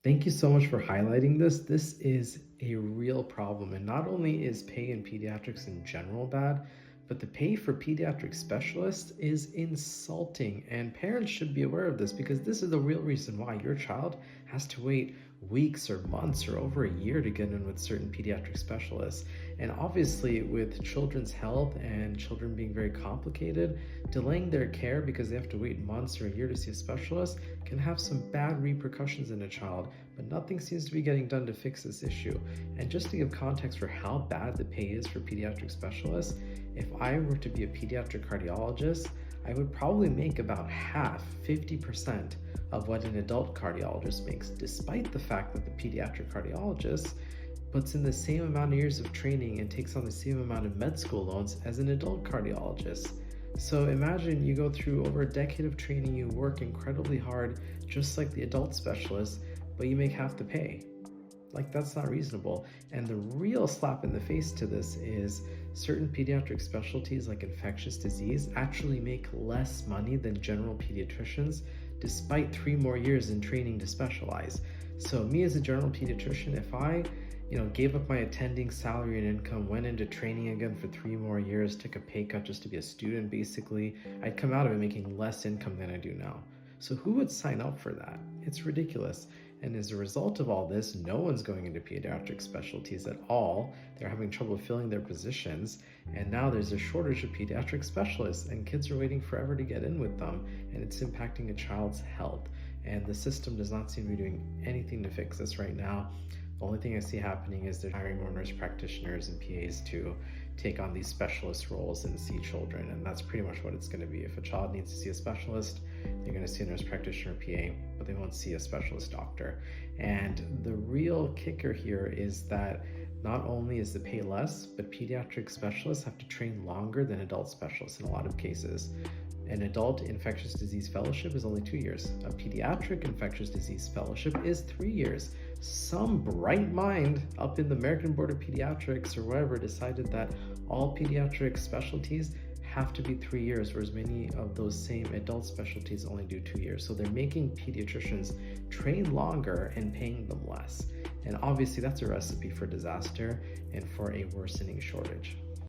Thank you so much for highlighting this. This is a real problem. And not only is pay in pediatrics in general bad, but the pay for pediatric specialists is insulting. And parents should be aware of this because this is the real reason why your child has to wait weeks or months or over a year to get in with certain pediatric specialists. And obviously, with children's health and children being very complicated, delaying their care because they have to wait months or a year to see a specialist can have some bad repercussions in a child, but nothing seems to be getting done to fix this issue. And just to give context for how bad the pay is for pediatric specialists, if I were to be a pediatric cardiologist, I would probably make about half, 50% of what an adult cardiologist makes, despite the fact that the pediatric cardiologist puts in the same amount of years of training and takes on the same amount of med school loans as an adult cardiologist. So imagine you go through over a decade of training, you work incredibly hard, just like the adult specialist, but you make half the pay. Like, that's not reasonable. And the real slap in the face to this is certain pediatric specialties like infectious disease actually make less money than general pediatricians despite 3 more years in training to specialize. So me as a general pediatrician, if I gave up my attending salary and income, went into training again for 3 more years, took a pay cut just to be a student, basically, I'd come out of it making less income than I do now. So who would sign up for that? It's ridiculous. And as a result of all this, no one's going into pediatric specialties at all. They're having trouble filling their positions. And now there's a shortage of pediatric specialists and kids are waiting forever to get in with them. And it's impacting a child's health. And the system does not seem to be doing anything to fix this right now. The only thing I see happening is they're hiring more nurse practitioners and PAs to take on these specialist roles and see children. And that's pretty much what it's going to be. If a child needs to see a specialist, they're going to see a nurse practitioner or PA, but they won't see a specialist doctor. And the real kicker here is that not only is the pay less, but pediatric specialists have to train longer than adult specialists in a lot of cases. An adult infectious disease fellowship is only 2 years. A pediatric infectious disease fellowship is 3 years. Some bright mind up in the American Board of Pediatrics or wherever decided that all pediatric specialties have to be 3 years, whereas many of those same adult specialties only do 2 years. So they're making pediatricians train longer and paying them less. And obviously that's a recipe for disaster and for a worsening shortage.